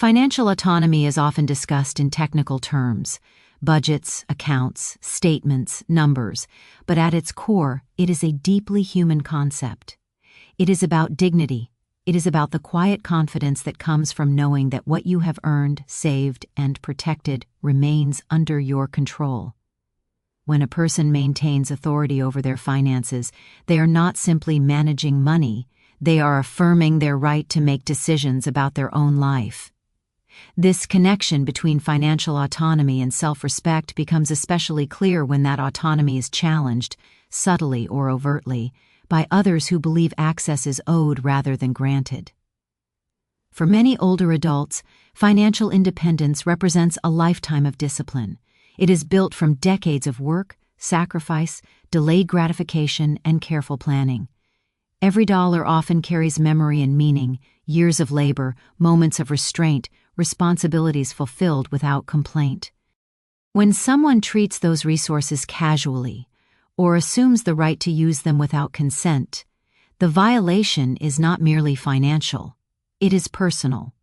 Financial autonomy is often discussed in technical terms: budgets, accounts, statements, numbers, but at its core, it is a deeply human concept. It is about dignity. It is about the quiet confidence that comes from knowing that what you have earned, saved, and protected remains under your control. When a person maintains authority over their finances, they are not simply managing money, they are affirming their right to make decisions about their own life. This connection between financial autonomy and self-respect becomes especially clear when that autonomy is challenged, subtly or overtly, by others who believe access is owed rather than granted. For many older adults, financial independence represents a lifetime of discipline. It is built from decades of work, sacrifice, delayed gratification, and careful planning. Every dollar often carries memory and meaning, years of labor, moments of restraint, responsibilities fulfilled without complaint. When someone treats those resources casually, or assumes the right to use them without consent, the violation is not merely financial, it is personal.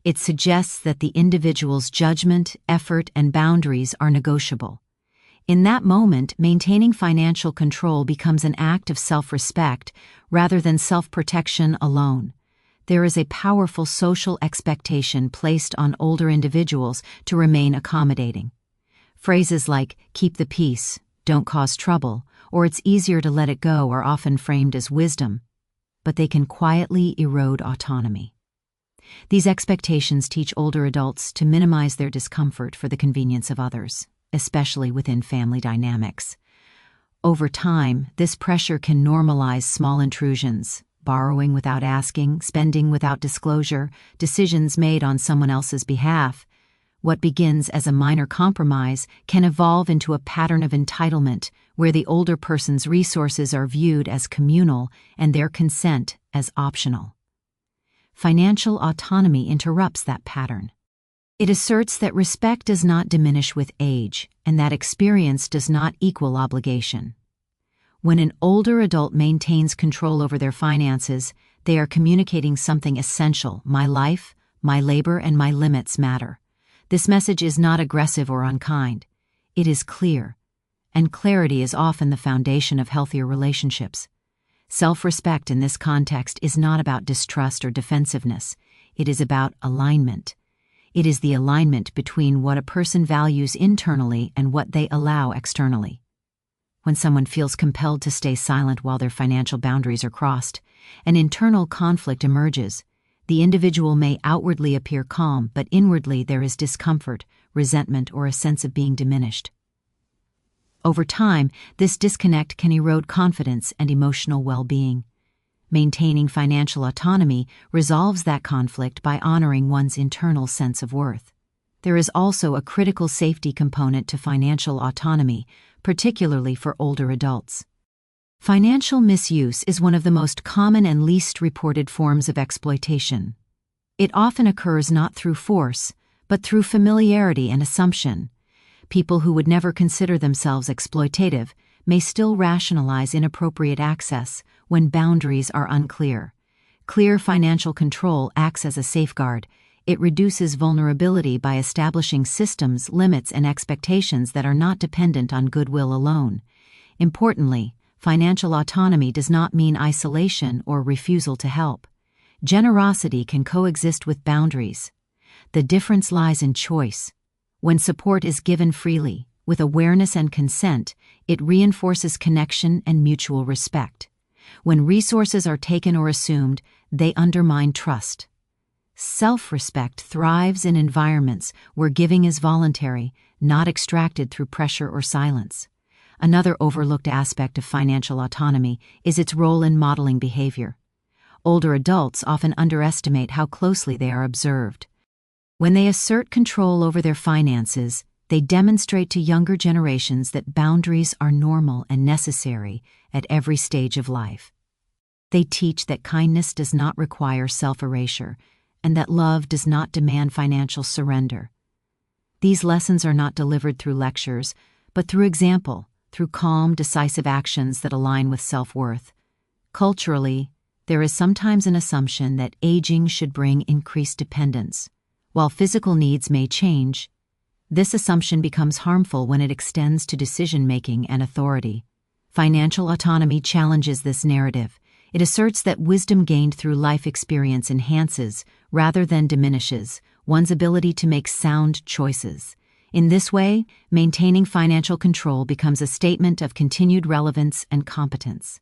It suggests that the individual's judgment, effort, and boundaries are negotiable. In that moment, maintaining financial control becomes an act of self-respect rather than self-protection alone. There is a powerful social expectation placed on older individuals to remain accommodating. Phrases like, "keep the peace," "don't cause trouble," or "it's easier to let it go" are often framed as wisdom, but they can quietly erode autonomy. These expectations teach older adults to minimize their discomfort for the convenience of others, especially within family dynamics. Over time, this pressure can normalize small intrusions: borrowing without asking, spending without disclosure, decisions made on someone else's behalf. What begins as a minor compromise can evolve into a pattern of entitlement, where the older person's resources are viewed as communal and their consent as optional. Financial autonomy interrupts that pattern. It asserts that respect does not diminish with age, and that experience does not equal obligation. When an older adult maintains control over their finances, they are communicating something essential: my life, my labor, and my limits matter. This message is not aggressive or unkind. It is clear, and clarity is often the foundation of healthier relationships. Self-respect in this context is not about distrust or defensiveness. It is about alignment. It is the alignment between what a person values internally and what they allow externally. When someone feels compelled to stay silent while their financial boundaries are crossed, an internal conflict emerges. The individual may outwardly appear calm, but inwardly there is discomfort, resentment, or a sense of being diminished. Over time, this disconnect can erode confidence and emotional well-being. Maintaining financial autonomy resolves that conflict by honoring one's internal sense of worth. There is also a critical safety component to financial autonomy, particularly for older adults. Financial misuse is one of the most common and least reported forms of exploitation. It often occurs not through force, but through familiarity and assumption. People who would never consider themselves exploitative may still rationalize inappropriate access when boundaries are unclear. Clear financial control acts as a safeguard. It reduces vulnerability by establishing systems, limits, and expectations that are not dependent on goodwill alone. Importantly, financial autonomy does not mean isolation or refusal to help. Generosity can coexist with boundaries. The difference lies in choice. When support is given freely, with awareness and consent, it reinforces connection and mutual respect. When resources are taken or assumed, they undermine trust. Self-respect thrives in environments where giving is voluntary, not extracted through pressure or silence. Another overlooked aspect of financial autonomy is its role in modeling behavior. Older adults often underestimate how closely they are observed. When they assert control over their finances, they demonstrate to younger generations that boundaries are normal and necessary at every stage of life. They teach that kindness does not require self-erasure, and that love does not demand financial surrender. These lessons are not delivered through lectures, but through example, through calm, decisive actions that align with self-worth. Culturally, there is sometimes an assumption that aging should bring increased dependence, While physical needs may change, this assumption becomes harmful when it extends to decision-making and authority. Financial autonomy challenges this narrative. It asserts that wisdom gained through life experience enhances, rather than diminishes, one's ability to make sound choices. In this way, maintaining financial control becomes a statement of continued relevance and competence.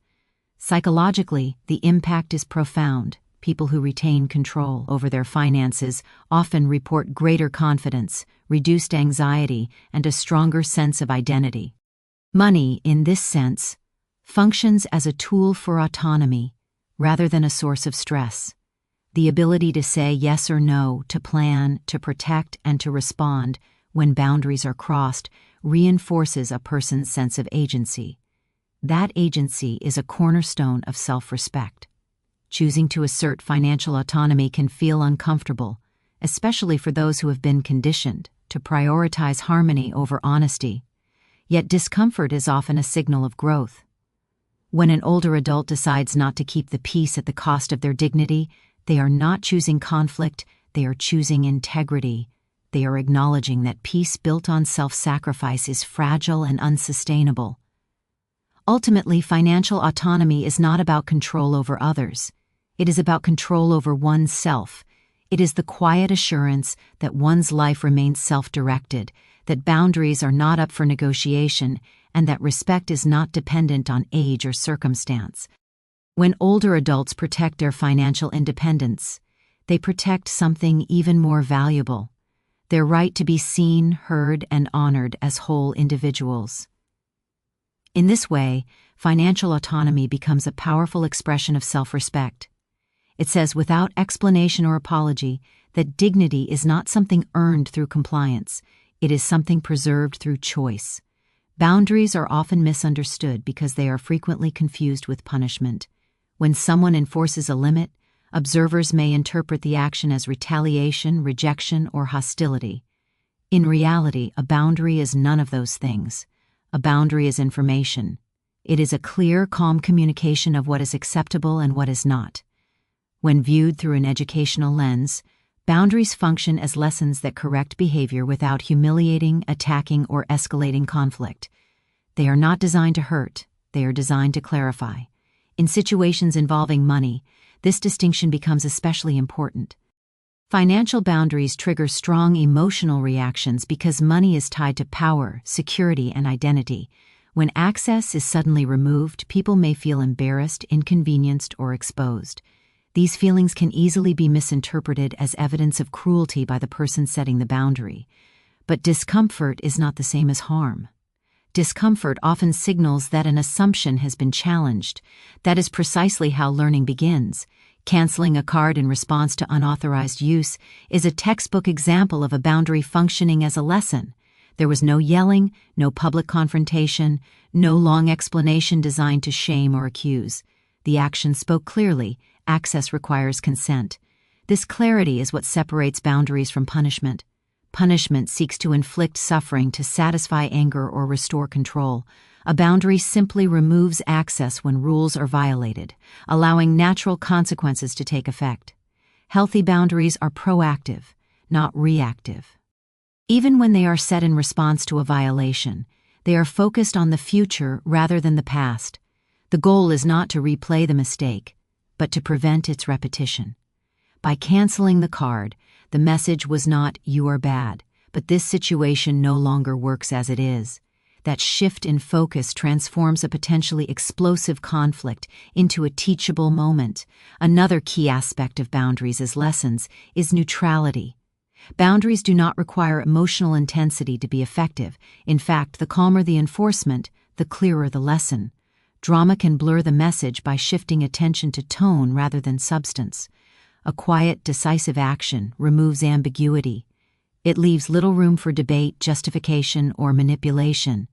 Psychologically, the impact is profound. People who retain control over their finances often report greater confidence, reduced anxiety, and a stronger sense of identity. Money, in this sense, functions as a tool for autonomy rather than a source of stress. The ability to say yes or no, to plan, to protect, and to respond when boundaries are crossed reinforces a person's sense of agency. That agency is a cornerstone of self-respect. Choosing to assert financial autonomy can feel uncomfortable, especially for those who have been conditioned to prioritize harmony over honesty. Yet discomfort is often a signal of growth. When an older adult decides not to keep the peace at the cost of their dignity, they are not choosing conflict, they are choosing integrity. They are acknowledging that peace built on self-sacrifice is fragile and unsustainable. Ultimately, financial autonomy is not about control over others. It is about control over oneself. It is the quiet assurance that one's life remains self-directed, that boundaries are not up for negotiation, and that respect is not dependent on age or circumstance. When older adults protect their financial independence, they protect something even more valuable: their right to be seen, heard, and honored as whole individuals. In this way, financial autonomy becomes a powerful expression of self-respect. It says without explanation or apology that dignity is not something earned through compliance, it is something preserved through choice. Boundaries are often misunderstood because they are frequently confused with punishment. When someone enforces a limit, observers may interpret the action as retaliation, rejection, or hostility. In reality, a boundary is none of those things. A boundary is information. It is a clear, calm communication of what is acceptable and what is not. When viewed through an educational lens, boundaries function as lessons that correct behavior without humiliating, attacking, or escalating conflict. They are not designed to hurt, they are designed to clarify. In situations involving money, this distinction becomes especially important. Financial boundaries trigger strong emotional reactions because money is tied to power, security, and identity. When access is suddenly removed, people may feel embarrassed, inconvenienced, or exposed. These feelings can easily be misinterpreted as evidence of cruelty by the person setting the boundary. But discomfort is not the same as harm. Discomfort often signals that an assumption has been challenged. That is precisely how learning begins. Canceling a card in response to unauthorized use is a textbook example of a boundary functioning as a lesson. There was no yelling, no public confrontation, no long explanation designed to shame or accuse. The action spoke clearly. Access requires consent. This clarity is what separates boundaries from punishment. Punishment seeks to inflict suffering to satisfy anger or restore control. A boundary simply removes access when rules are violated, allowing natural consequences to take effect. Healthy boundaries are proactive, not reactive. Even when they are set in response to a violation, they are focused on the future rather than the past. The goal is not to replay the mistake, but to prevent its repetition. By canceling the card, the message was not "you are bad," but "this situation no longer works as it is." That shift in focus transforms a potentially explosive conflict into a teachable moment. Another key aspect of boundaries as lessons is neutrality. Boundaries do not require emotional intensity to be effective. In fact, the calmer the enforcement, the clearer the lesson. Drama can blur the message by shifting attention to tone rather than substance. A quiet, decisive action removes ambiguity. It leaves little room for debate, justification, or manipulation.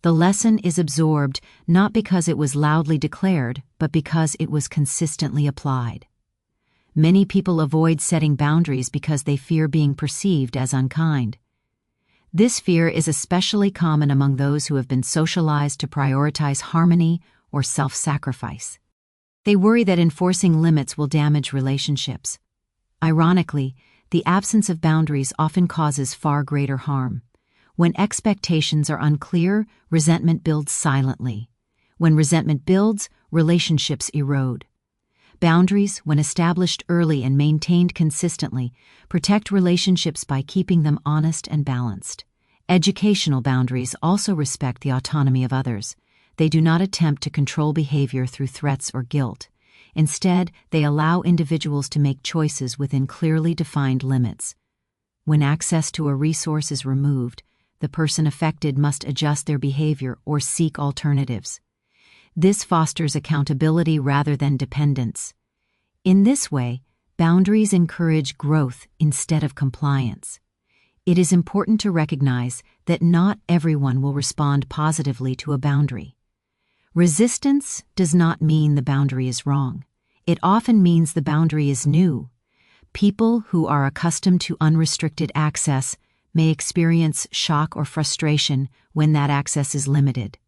The lesson is absorbed not because it was loudly declared, but because it was consistently applied. Many people avoid setting boundaries because they fear being perceived as unkind. This fear is especially common among those who have been socialized to prioritize harmony or self-sacrifice. They worry that enforcing limits will damage relationships. Ironically, the absence of boundaries often causes far greater harm. When expectations are unclear, resentment builds silently. When resentment builds, relationships erode. Boundaries, when established early and maintained consistently, protect relationships by keeping them honest and balanced. Educational boundaries also respect the autonomy of others. They do not attempt to control behavior through threats or guilt. Instead, they allow individuals to make choices within clearly defined limits. When access to a resource is removed, the person affected must adjust their behavior or seek alternatives. This fosters accountability rather than dependence. In this way, boundaries encourage growth instead of compliance. It is important to recognize that not everyone will respond positively to a boundary. Resistance does not mean the boundary is wrong. It often means the boundary is new. People who are accustomed to unrestricted access may experience shock or frustration when that access is limited.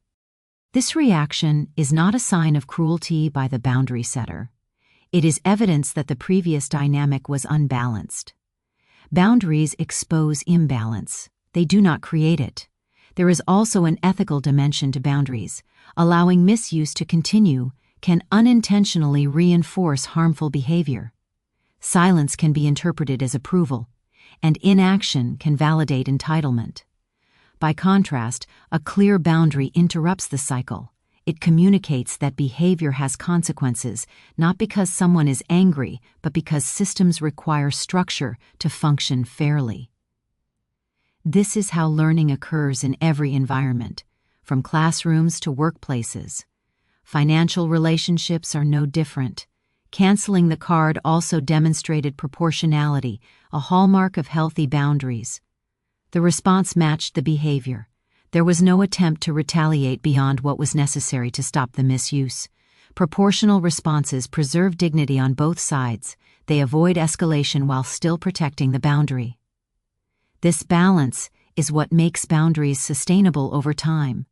This reaction is not a sign of cruelty by the boundary setter. It is evidence that the previous dynamic was unbalanced. Boundaries expose imbalance. They do not create it. There is also an ethical dimension to boundaries. Allowing misuse to continue can unintentionally reinforce harmful behavior. Silence can be interpreted as approval, and inaction can validate entitlement. By contrast, a clear boundary interrupts the cycle. It communicates that behavior has consequences, not because someone is angry, but because systems require structure to function fairly. This is how learning occurs in every environment, from classrooms to workplaces. Financial relationships are no different. Canceling the card also demonstrated proportionality, a hallmark of healthy boundaries. The response matched the behavior. There was no attempt to retaliate beyond what was necessary to stop the misuse. Proportional responses preserve dignity on both sides. They avoid escalation while still protecting the boundary. This balance is what makes boundaries sustainable over time.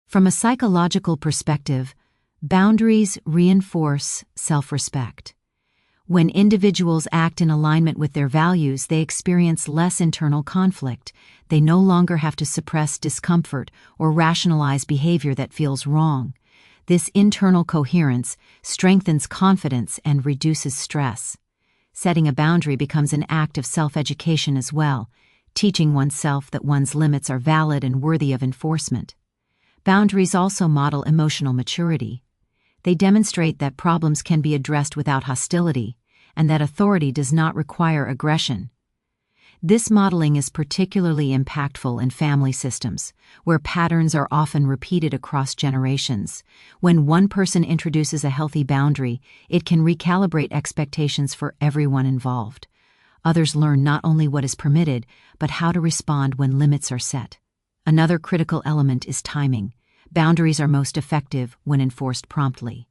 From a psychological perspective, boundaries reinforce self-respect. When individuals act in alignment with their values, they experience less internal conflict. They no longer have to suppress discomfort or rationalize behavior that feels wrong. This internal coherence strengthens confidence and reduces stress. Setting a boundary becomes an act of self-education as well, teaching oneself that one's limits are valid and worthy of enforcement. Boundaries also model emotional maturity. They demonstrate that problems can be addressed without hostility, and that authority does not require aggression. This modeling is particularly impactful in family systems, where patterns are often repeated across generations. When one person introduces a healthy boundary, it can recalibrate expectations for everyone involved. Others learn not only what is permitted, but how to respond when limits are set. Another critical element is timing. Boundaries are most effective when enforced promptly.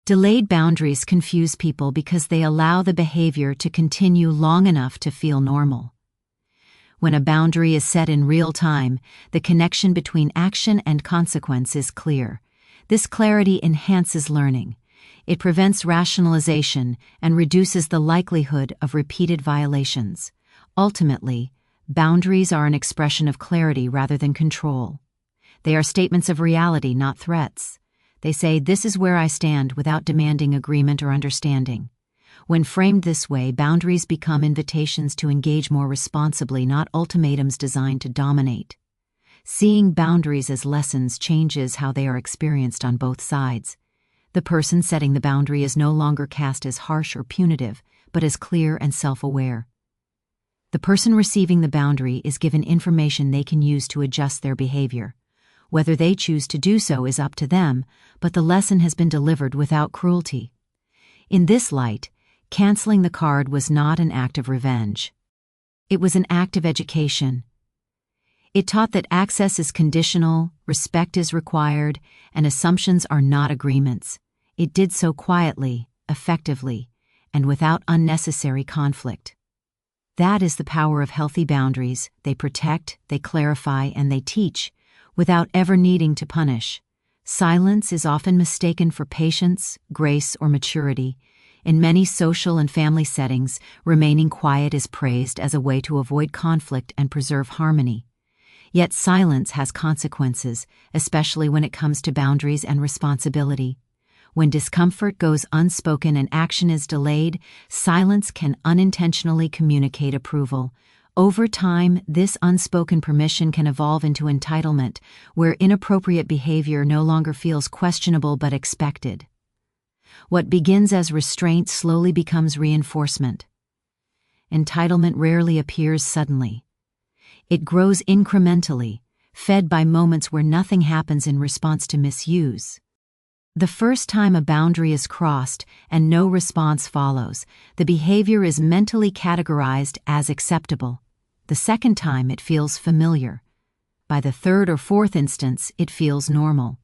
Delayed boundaries confuse people because they allow the behavior to continue long enough to feel normal. When a boundary is set in real time, the connection between action and consequence is clear. This clarity enhances learning. It prevents rationalization and reduces the likelihood of repeated violations. Ultimately, boundaries are an expression of clarity rather than control. They are statements of reality, not threats. They say, "This is where I stand," without demanding agreement or understanding. When framed this way, boundaries become invitations to engage more responsibly, not ultimatums designed to dominate. Seeing boundaries as lessons changes how they are experienced on both sides. The person setting the boundary is no longer cast as harsh or punitive, but as clear and self-aware. The person receiving the boundary is given information they can use to adjust their behavior. Whether they choose to do so is up to them, but the lesson has been delivered without cruelty. In this light, canceling the card was not an act of revenge. It was an act of education. It taught that access is conditional, respect is required, and assumptions are not agreements. It did so quietly, effectively, and without unnecessary conflict. That is the power of healthy boundaries. They protect, they clarify, and they teach, without ever needing to punish. Silence is often mistaken for patience, grace, or maturity. In many social and family settings, remaining quiet is praised as a way to avoid conflict and preserve harmony. Yet silence has consequences, especially when it comes to boundaries and responsibility. When discomfort goes unspoken and action is delayed, silence can unintentionally communicate approval. Over time, this unspoken permission can evolve into entitlement, where inappropriate behavior no longer feels questionable but expected. What begins as restraint slowly becomes reinforcement. Entitlement rarely appears suddenly. It grows incrementally, fed by moments where nothing happens in response to misuse. The first time a boundary is crossed and no response follows, the behavior is mentally categorized as acceptable. The second time, it feels familiar. By the third or fourth instance, it feels normal.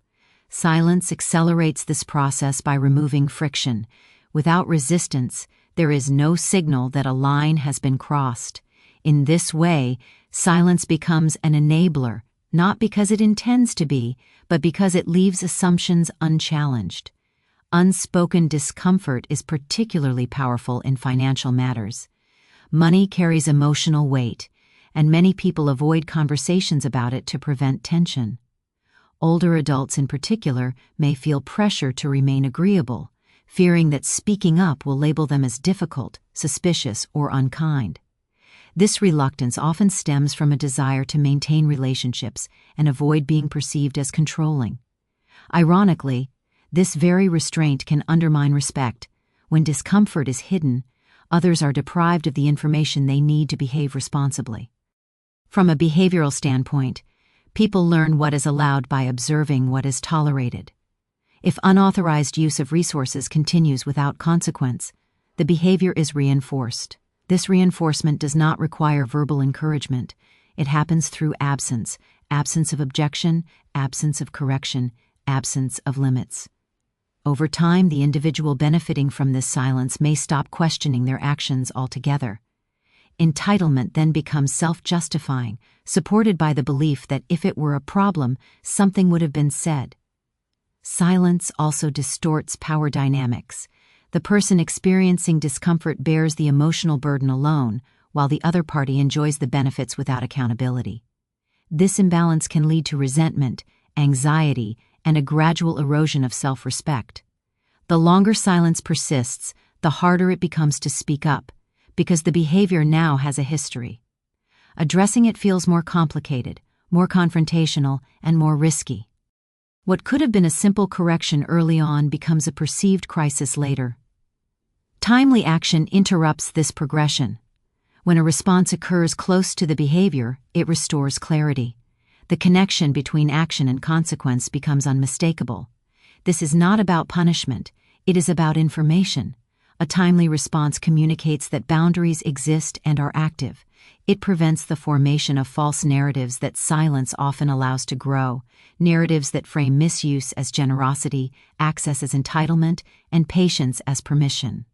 Silence accelerates this process by removing friction. Without resistance, there is no signal that a line has been crossed. In this way, silence becomes an enabler, not because it intends to be, but because it leaves assumptions unchallenged. Unspoken discomfort is particularly powerful in financial matters. Money carries emotional weight, and many people avoid conversations about it to prevent tension. Older adults in particular may feel pressure to remain agreeable, fearing that speaking up will label them as difficult, suspicious, or unkind. This reluctance often stems from a desire to maintain relationships and avoid being perceived as controlling. Ironically, this very restraint can undermine respect. When discomfort is hidden, others are deprived of the information they need to behave responsibly. From a behavioral standpoint, people learn what is allowed by observing what is tolerated. If unauthorized use of resources continues without consequence, the behavior is reinforced. This reinforcement does not require verbal encouragement. It happens through absence of objection, absence of correction, absence of limits. Over time, the individual benefiting from this silence may stop questioning their actions altogether. Entitlement then becomes self-justifying, supported by the belief that if it were a problem, something would have been said. Silence also distorts power dynamics. The person experiencing discomfort bears the emotional burden alone, while the other party enjoys the benefits without accountability. This imbalance can lead to resentment, anxiety, and a gradual erosion of self-respect. The longer silence persists, the harder it becomes to speak up, because the behavior now has a history. Addressing it feels more complicated, more confrontational, and more risky. What could have been a simple correction early on becomes a perceived crisis later. Timely action interrupts this progression. When a response occurs close to the behavior, it restores clarity. The connection between action and consequence becomes unmistakable. This is not about punishment, it is about information. A timely response communicates that boundaries exist and are active. It prevents the formation of false narratives that silence often allows to grow, narratives that frame misuse as generosity, access as entitlement, and patience as permission.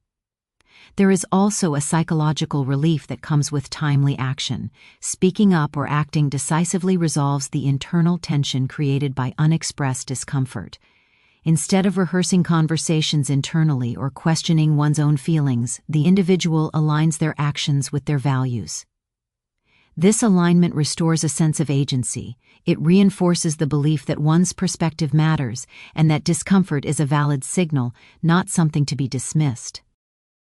There is also a psychological relief that comes with timely action. Speaking up or acting decisively resolves the internal tension created by unexpressed discomfort. Instead of rehearsing conversations internally or questioning one's own feelings, the individual aligns their actions with their values. This alignment restores a sense of agency. It reinforces the belief that one's perspective matters and that discomfort is a valid signal, not something to be dismissed.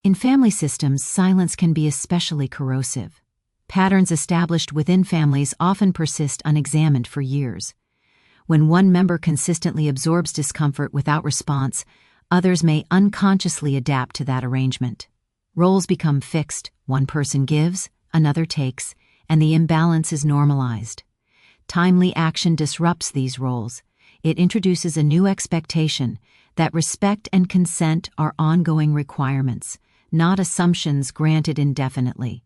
In family systems, silence can be especially corrosive. Patterns established within families often persist unexamined for years. When one member consistently absorbs discomfort without response, others may unconsciously adapt to that arrangement. Roles become fixed, one person gives, another takes, and the imbalance is normalized. Timely action disrupts these roles. It introduces a new expectation that respect and consent are ongoing requirements, not assumptions granted indefinitely.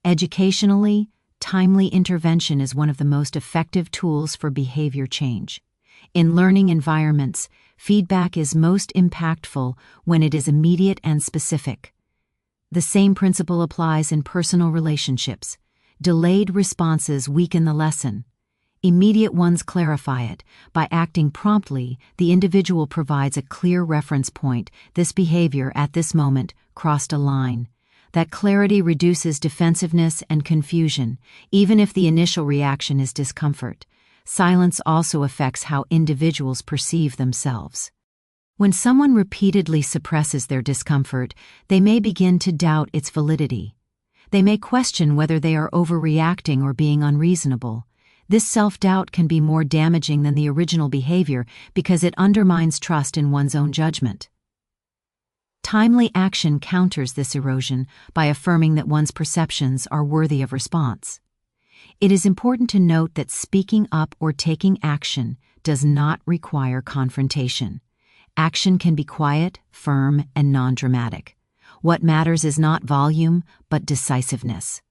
Educationally, timely intervention is one of the most effective tools for behavior change. In learning environments, feedback is most impactful when it is immediate and specific. The same principle applies in personal relationships. Delayed responses weaken the lesson. Immediate ones clarify it. By acting promptly, the individual provides a clear reference point. This behavior at this moment crossed a line. That clarity reduces defensiveness and confusion, even if the initial reaction is discomfort. Silence also affects how individuals perceive themselves. When someone repeatedly suppresses their discomfort, they may begin to doubt its validity. They may question whether they are overreacting or being unreasonable. This self-doubt can be more damaging than the original behavior because it undermines trust in one's own judgment. Timely action counters this erosion by affirming that one's perceptions are worthy of response. It is important to note that speaking up or taking action does not require confrontation. Action can be quiet, firm, and non-dramatic. What matters is not volume, but decisiveness.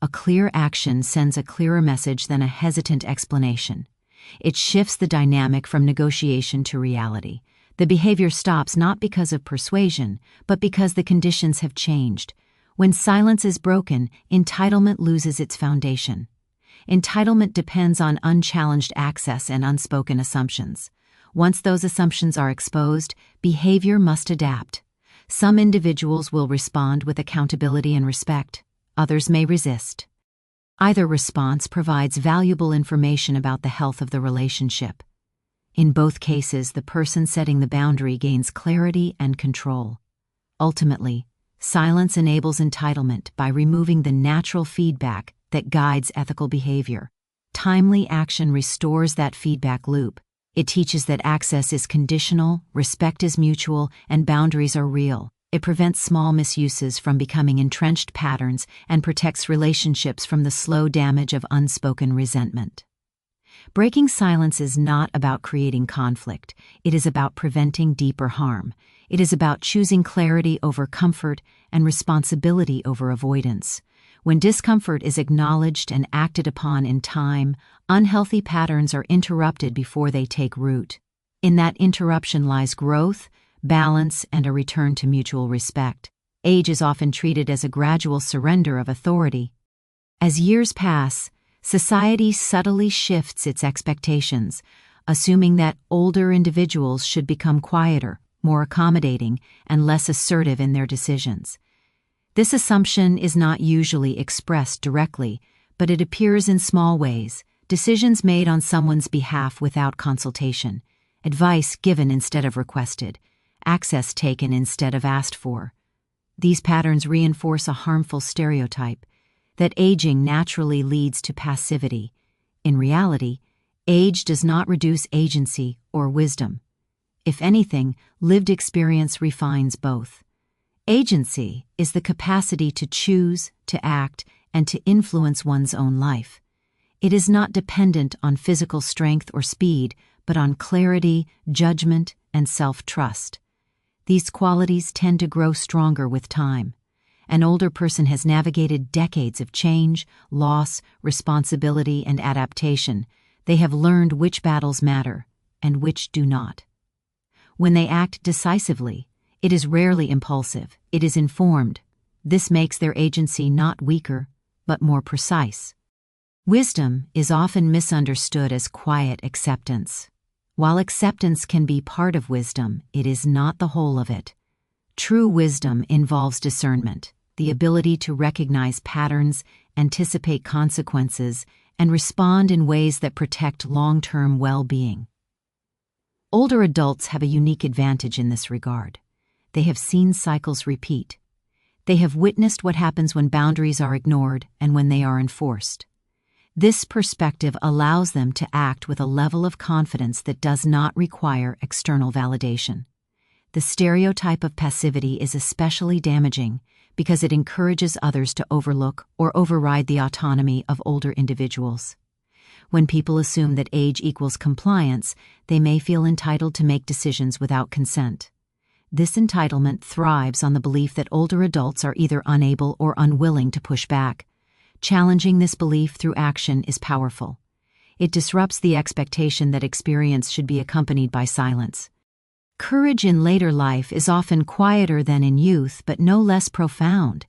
A clear action sends a clearer message than a hesitant explanation. It shifts the dynamic from negotiation to reality. The behavior stops not because of persuasion, but because the conditions have changed. When silence is broken, entitlement loses its foundation. Entitlement depends on unchallenged access and unspoken assumptions. Once those assumptions are exposed, behavior must adapt. Some individuals will respond with accountability and respect. Others may resist. Either response provides valuable information about the health of the relationship. In both cases, the person setting the boundary gains clarity and control. Ultimately, silence enables entitlement by removing the natural feedback that guides ethical behavior. Timely action restores that feedback loop. It teaches that access is conditional, respect is mutual, and boundaries are real. It prevents small misuses from becoming entrenched patterns and protects relationships from the slow damage of unspoken resentment. Breaking silence is not about creating conflict. It is about preventing deeper harm. It is about choosing clarity over comfort and responsibility over avoidance. When discomfort is acknowledged and acted upon in time, unhealthy patterns are interrupted before they take root. In that interruption lies growth, balance, and a return to mutual respect. Age is often treated as a gradual surrender of authority. As years pass, society subtly shifts its expectations, assuming that older individuals should become quieter, more accommodating, and less assertive in their decisions. This assumption is not usually expressed directly, but it appears in small ways: decisions made on someone's behalf without consultation, advice given instead of requested, access taken instead of asked for. These patterns reinforce a harmful stereotype that aging naturally leads to passivity. In reality, age does not reduce agency or wisdom. If anything, lived experience refines both. Agency is the capacity to choose, to act, and to influence one's own life. It is not dependent on physical strength or speed, but on clarity, judgment, and self-trust. These qualities tend to grow stronger with time. An older person has navigated decades of change, loss, responsibility, and adaptation. They have learned which battles matter and which do not. When they act decisively, it is rarely impulsive, it is informed. This makes their agency not weaker, but more precise. Wisdom is often misunderstood as quiet acceptance. While acceptance can be part of wisdom, it is not the whole of it. True wisdom involves discernment, the ability to recognize patterns, anticipate consequences, and respond in ways that protect long-term well-being. Older adults have a unique advantage in this regard. They have seen cycles repeat. They have witnessed what happens when boundaries are ignored and when they are enforced. This perspective allows them to act with a level of confidence that does not require external validation. The stereotype of passivity is especially damaging because it encourages others to overlook or override the autonomy of older individuals. When people assume that age equals compliance, they may feel entitled to make decisions without consent. This entitlement thrives on the belief that older adults are either unable or unwilling to push back. Challenging this belief through action is powerful. It disrupts the expectation that experience should be accompanied by silence. Courage in later life is often quieter than in youth, but no less profound.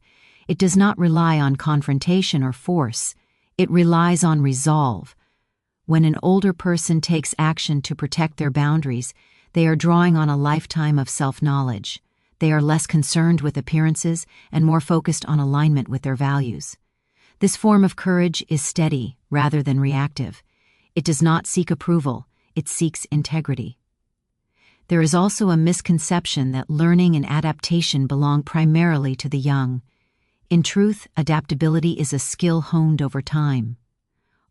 It does not rely on confrontation or force. It relies on resolve. When an older person takes action to protect their boundaries, they are drawing on a lifetime of self-knowledge. They are less concerned with appearances and more focused on alignment with their values. This form of courage is steady rather than reactive. It does not seek approval, it seeks integrity. There is also a misconception that learning and adaptation belong primarily to the young. In truth, adaptability is a skill honed over time.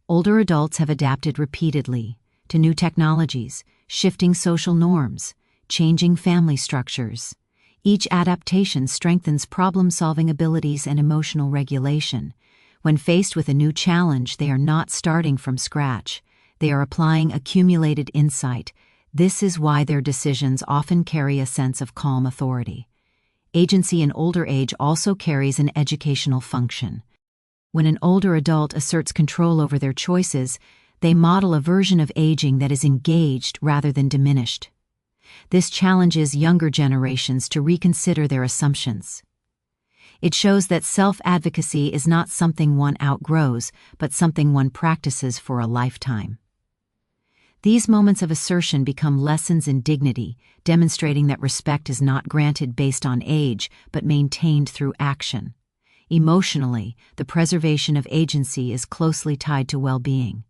Older adults have adapted repeatedly to new technologies, shifting social norms, changing family structures. Each adaptation strengthens problem-solving abilities and emotional regulation. When faced with a new challenge, they are not starting from scratch. They are applying accumulated insight. This is why their decisions often carry a sense of calm authority. Agency in older age also carries an educational function. When an older adult asserts control over their choices, they model a version of aging that is engaged rather than diminished. This challenges younger generations to reconsider their assumptions. It shows that self-advocacy is not something one outgrows, but something one practices for a lifetime. These moments of assertion become lessons in dignity, demonstrating that respect is not granted based on age, but maintained through action. Emotionally, the preservation of agency is closely tied to well-being.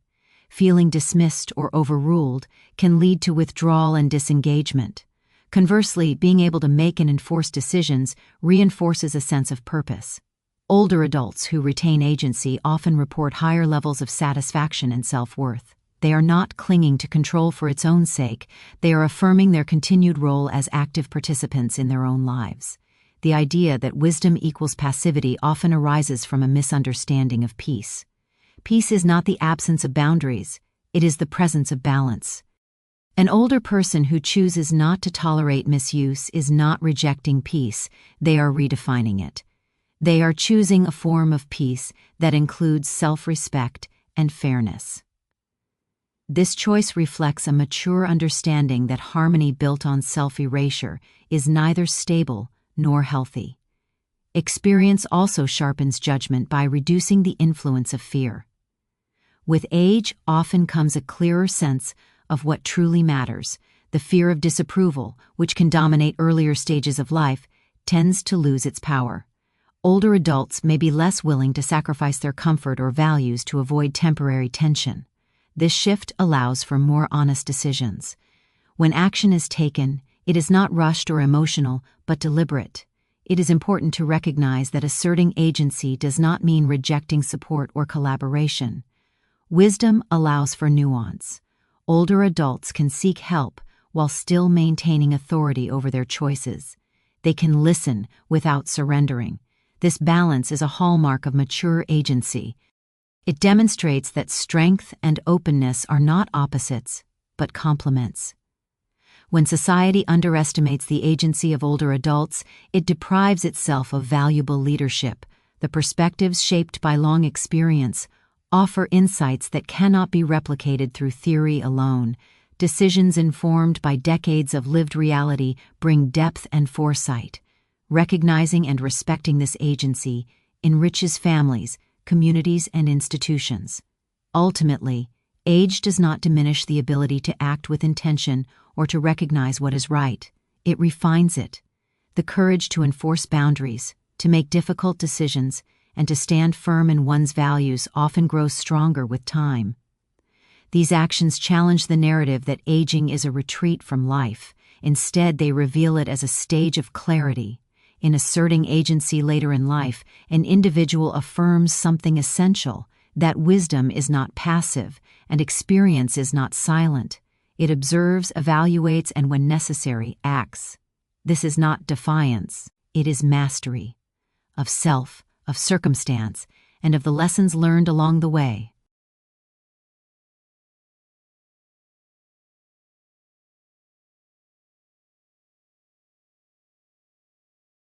Feeling dismissed or overruled can lead to withdrawal and disengagement. Conversely, being able to make and enforce decisions reinforces a sense of purpose. Older adults who retain agency often report higher levels of satisfaction and self-worth. They are not clinging to control for its own sake, they are affirming their continued role as active participants in their own lives. The idea that wisdom equals passivity often arises from a misunderstanding of peace. Peace is not the absence of boundaries, it is the presence of balance. An older person who chooses not to tolerate misuse is not rejecting peace, they are redefining it. They are choosing a form of peace that includes self-respect and fairness. This choice reflects a mature understanding that harmony built on self-erasure is neither stable nor healthy. Experience also sharpens judgment by reducing the influence of fear. With age often comes a clearer sense of what truly matters. The fear of disapproval, which can dominate earlier stages of life, tends to lose its power. Older adults may be less willing to sacrifice their comfort or values to avoid temporary tension. This shift allows for more honest decisions. When action is taken, it is not rushed or emotional, but deliberate. It is important to recognize that asserting agency does not mean rejecting support or collaboration. Wisdom allows for nuance. Older adults can seek help while still maintaining authority over their choices. They can listen without surrendering. This balance is a hallmark of mature agency. It demonstrates that strength and openness are not opposites, but complements. When society underestimates the agency of older adults, it deprives itself of valuable leadership. The perspectives shaped by long experience offer insights that cannot be replicated through theory alone. Decisions informed by decades of lived reality bring depth and foresight. Recognizing and respecting this agency enriches families, communities, and institutions. Ultimately, age does not diminish the ability to act with intention or to recognize what is right. It refines it. The courage to enforce boundaries, to make difficult decisions, and to stand firm in one's values often grows stronger with time. These actions challenge the narrative that aging is a retreat from life. Instead, they reveal it as a stage of clarity. In asserting agency later in life, an individual affirms something essential, that wisdom is not passive and experience is not silent. It observes, evaluates, and when necessary, acts. This is not defiance, it is mastery of self, of circumstance, and of the lessons learned along the way.